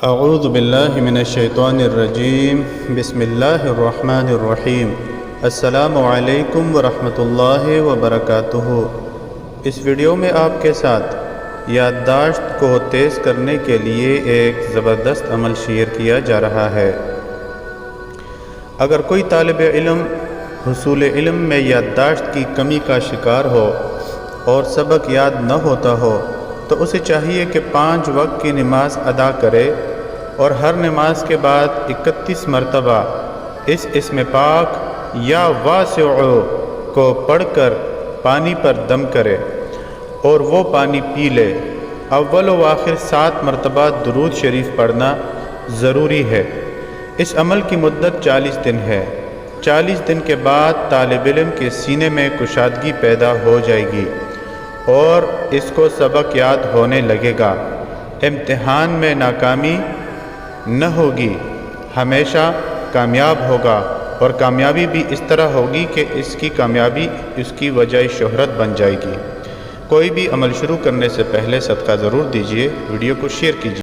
اعوذ باللہ من الشیطان الرجیم بسم اللہ الرحمن الرحیم السلام علیکم ورحمۃ اللہ وبرکاتہ۔ اس ویڈیو میں آپ کے ساتھ یادداشت کو تیز کرنے کے لیے ایک زبردست عمل شیئر کیا جا رہا ہے۔ اگر کوئی طالب علم حصول علم میں یادداشت کی کمی کا شکار ہو اور سبق یاد نہ ہوتا ہو تو اسے چاہیے کہ 5 وقت کی نماز ادا کرے اور ہر نماز کے بعد 31 مرتبہ اس اسم پاک یا واسع کو پڑھ کر پانی پر دم کرے اور وہ پانی پی لے۔ اول و آخر 7 مرتبہ درود شریف پڑھنا ضروری ہے۔ اس عمل کی مدت 40 دن ہے۔ 40 دن کے بعد طالب علم کے سینے میں کشادگی پیدا ہو جائے گی اور اس کو سبق یاد ہونے لگے گا۔ امتحان میں ناکامی نہ ہوگی، ہمیشہ کامیاب ہوگا، اور کامیابی بھی اس طرح ہوگی کہ اس کی کامیابی اس کی وجہ شہرت بن جائے گی۔ کوئی بھی عمل شروع کرنے سے پہلے صدقہ ضرور دیجیے۔ ویڈیو کو شیئر کیجیے۔